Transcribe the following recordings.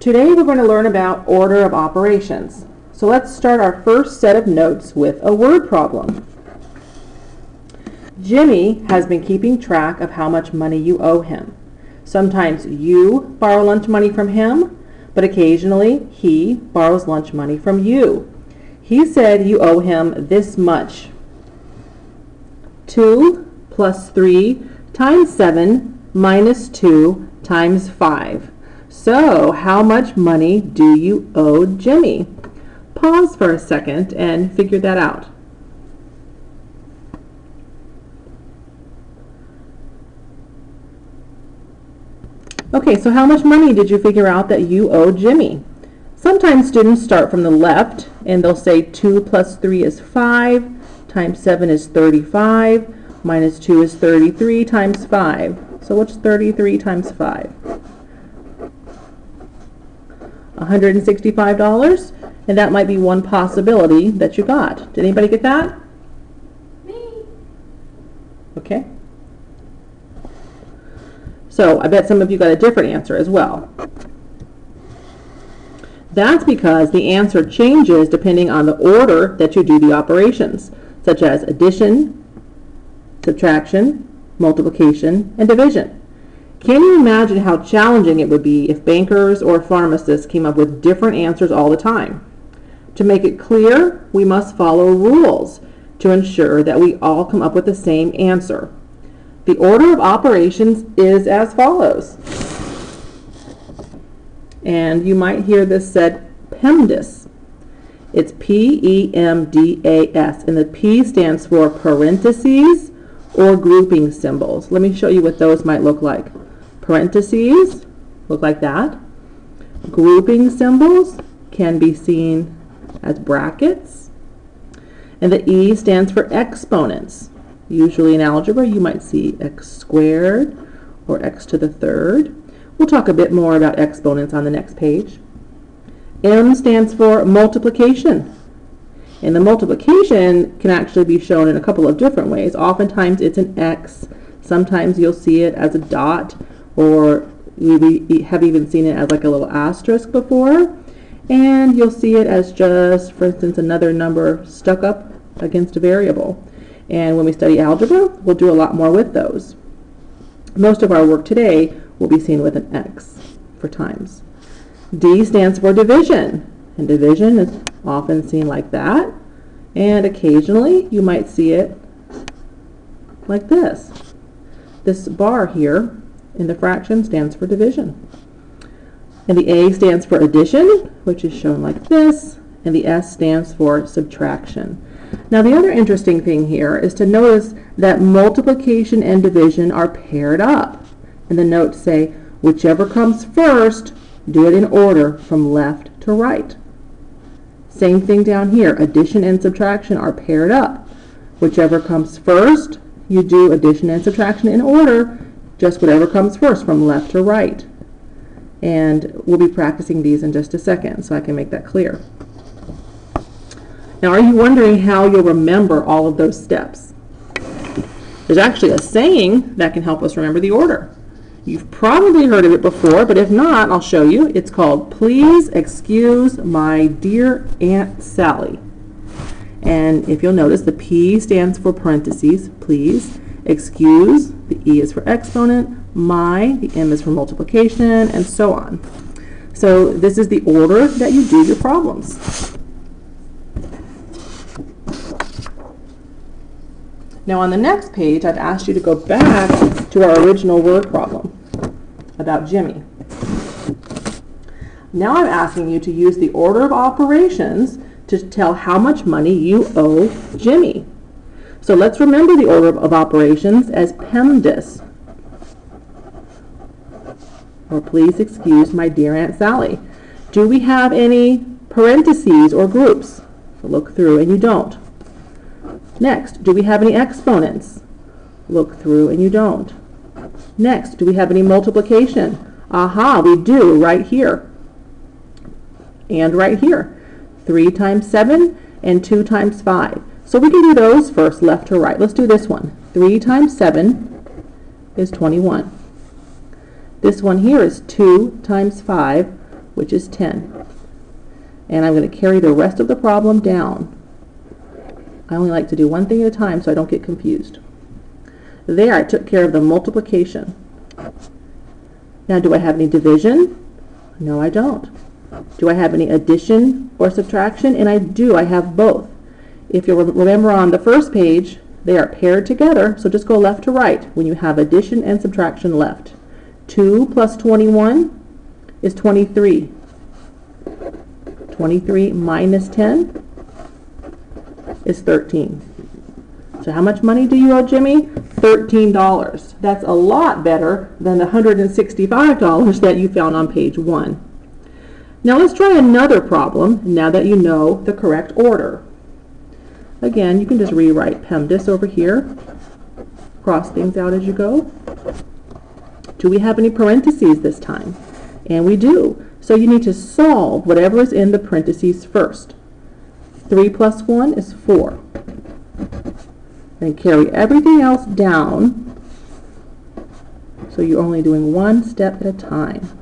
Today we're going to learn about order of operations. So let's start our first set of notes with a word problem. Jimmy has been keeping track of how much money you owe him. Sometimes you borrow lunch money from him, but occasionally he borrows lunch money from you. He said you owe him this much. 2 plus 3 times 7 minus 2 times 5. So, how much money do you owe Jimmy? Pause for a second and figure that out. Okay, so how much money did you figure out that you owe Jimmy? Sometimes students start from the left and they'll say 2 plus 3 is 5, times 7 is 35, minus 2 is 33 times 5. So what's 33 times 5? $165, and that might be one possibility that you got. Did anybody get that? Me. Okay. So I bet some of you got a different answer as well. That's because the answer changes depending on the order that you do the operations, such as addition, subtraction, multiplication, and division. Can you imagine how challenging it would be if bankers or pharmacists came up with different answers all the time? To make it clear, we must follow rules to ensure that we all come up with the same answer. The order of operations is as follows. And you might hear this said PEMDAS. It's P-E-M-D-A-S, and the P stands for parentheses or grouping symbols. Let me show you what those might look like. Parentheses look like that. Grouping symbols can be seen as brackets. And the E stands for exponents. Usually in algebra you might see x squared or x to the third. We'll talk a bit more about exponents on the next page. M stands for multiplication. And the multiplication can actually be shown in a couple of different ways. Oftentimes it's an X. Sometimes you'll see it as a dot, or we have even seen it as like a little asterisk before. And you'll see it as just, for instance, another number stuck up against a variable. And when we study algebra, we'll do a lot more with those. Most of our work today will be seen with an X for times. D stands for division. And division is often seen like that. And occasionally you might see it like this. This bar here in the fraction stands for division. And the A stands for addition, which is shown like this. And the S stands for subtraction. Now the other interesting thing here is to notice that multiplication and division are paired up. And the notes say, whichever comes first, do it in order from left to right. Same thing down here. Addition and subtraction are paired up. Whichever comes first, you do addition and subtraction in order, just whatever comes first from left to right. And we'll be practicing these in just a second so I can make that clear. Now, are you wondering how you'll remember all of those steps? There's actually a saying that can help us remember the order. You've probably heard of it before, but if not, I'll show you. It's called, "Please excuse my dear Aunt Sally." And if you'll notice, the P stands for parentheses, please. Excuse, the E is for exponent. My, the M is for multiplication, and so on. So this is the order that you do your problems. Now on the next page, I've asked you to go back to our original word problem about Jimmy. Now I'm asking you to use the order of operations to tell how much money you owe Jimmy. So let's remember the order of operations as PEMDAS, or please excuse my dear Aunt Sally. Do we have any parentheses or groups? Look through and you don't. Next, do we have any exponents? Look through and you don't. Next, do we have any multiplication? Aha, we do right here. And right here. 3 times 7 and 2 times 5. So we can do those first, left to right. Let's do this one. 3 times 7 is 21. This one here is 2 times 5 which is 10. And I'm going to carry the rest of the problem down. I only like to do one thing at a time so I don't get confused. There, I took care of the multiplication. Now, do I have any division? No, I don't. Do I have any addition or subtraction? And I do. I have both. If you remember on the first page, they are paired together, so just go left to right when you have addition and subtraction left. 2 plus 21 is 23. 23 minus 10 is 13. So how much money do you owe Jimmy? $13. That's a lot better than the $165 that you found on page 1. Now let's try another problem now that you know the correct order. Again, you can just rewrite PEMDAS over here. Cross things out as you go. Do we have any parentheses this time? And we do. So you need to solve whatever is in the parentheses first. 3 plus 1 is 4. And carry everything else down so you're only doing one step at a time.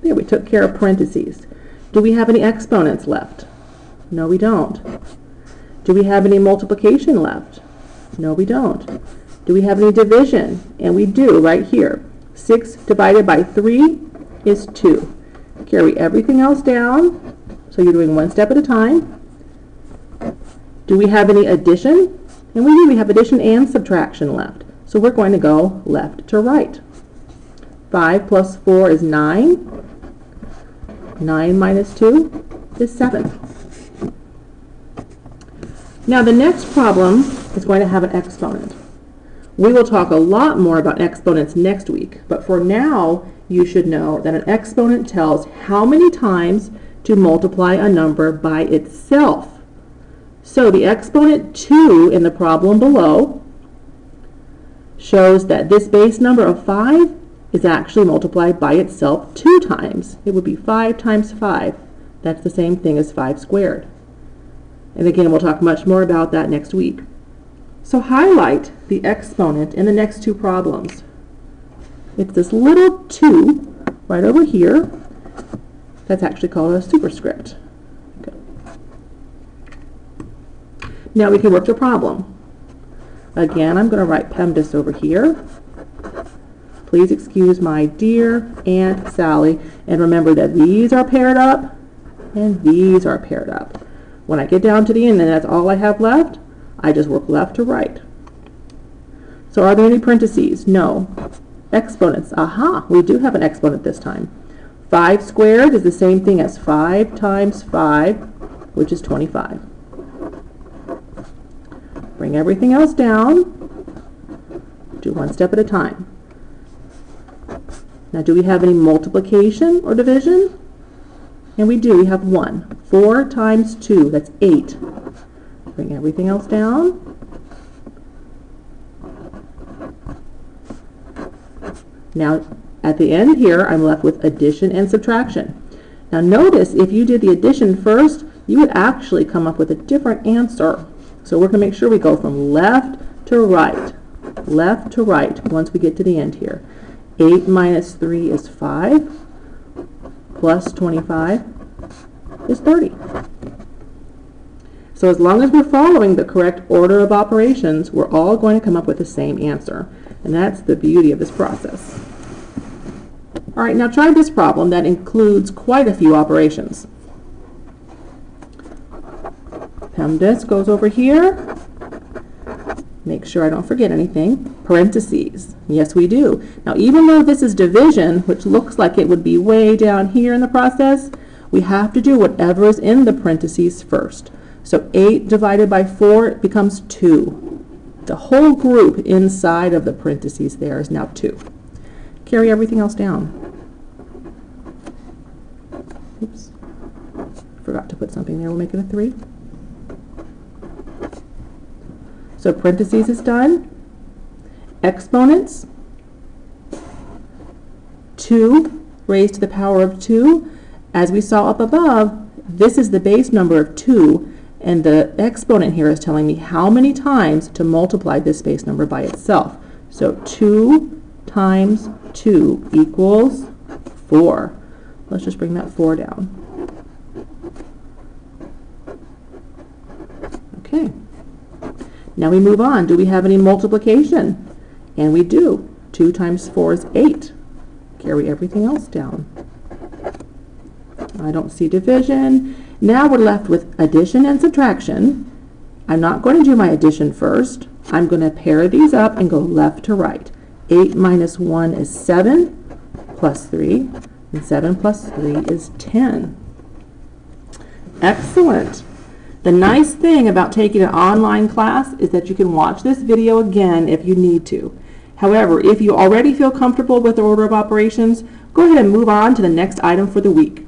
There, we took care of parentheses. Do we have any exponents left? No, we don't. Do we have any multiplication left? No, we don't. Do we have any division? And we do right here. 6 divided by 3 is 2. Carry everything else down so you're doing one step at a time. Do we have any addition? And we do. We have addition and subtraction left. So we're going to go left to right. 5 plus 4 is 9. 9 minus 2 is 7. Now the next problem is going to have an exponent. We will talk a lot more about exponents next week, but for now you should know that an exponent tells how many times to multiply a number by itself. So the exponent 2 in the problem below shows that this base number of 5 is actually multiplied by itself 2 times. It would be 5 times 5. That's the same thing as 5 squared. And again, we'll talk much more about that next week. So highlight the exponent in the next two problems. It's this little 2 right over here. That's actually called a superscript. Okay. Now we can work the problem. Again, I'm going to write PEMDAS over here. Please excuse my dear Aunt Sally. And remember that these are paired up and these are paired up. When I get down to the end and that's all I have left, I just work left to right. So are there any parentheses? No. Exponents. Aha, we do have an exponent this time. 5 squared is the same thing as 5 times 5, which is 25. Bring everything else down. Do one step at a time. Now, do we have any multiplication or division? And we do. We have 1. 4 times 2, that's 8. Bring everything else down. Now, at the end here, I'm left with addition and subtraction. Now notice, if you did the addition first, you would actually come up with a different answer. So we're going to make sure we go from left to right once we get to the end here. 8 minus 3 is 5, plus 25 is 30. So as long as we're following the correct order of operations, we're all going to come up with the same answer. And that's the beauty of this process. All right, now try this problem that includes quite a few operations. PEMDAS goes over here. Make sure I don't forget anything. Parentheses. Yes, we do. Now, even though this is division, which looks like it would be way down here in the process, we have to do whatever is in the parentheses first. So 8 divided by 4 becomes 2. The whole group inside of the parentheses there is now 2. Carry everything else down. Oops. Forgot to put something there. We'll make it a 3. So parentheses is done. Exponents. 2 raised to the power of 2. As we saw up above, this is the base number of 2. And the exponent here is telling me how many times to multiply this base number by itself. So 2 times 2 equals 4. Let's just bring that 4 down. Okay. Now we move on. Do we have any multiplication? And we do. 2 times 4 is 8. Carry everything else down. I don't see division. Now we're left with addition and subtraction. I'm not going to do my addition first. I'm going to pair these up and go left to right. 8 minus 1 is 7 plus 3, and 7 plus 3 is 10. Excellent. The nice thing about taking an online class is that you can watch this video again if you need to. However, if you already feel comfortable with the order of operations, go ahead and move on to the next item for the week.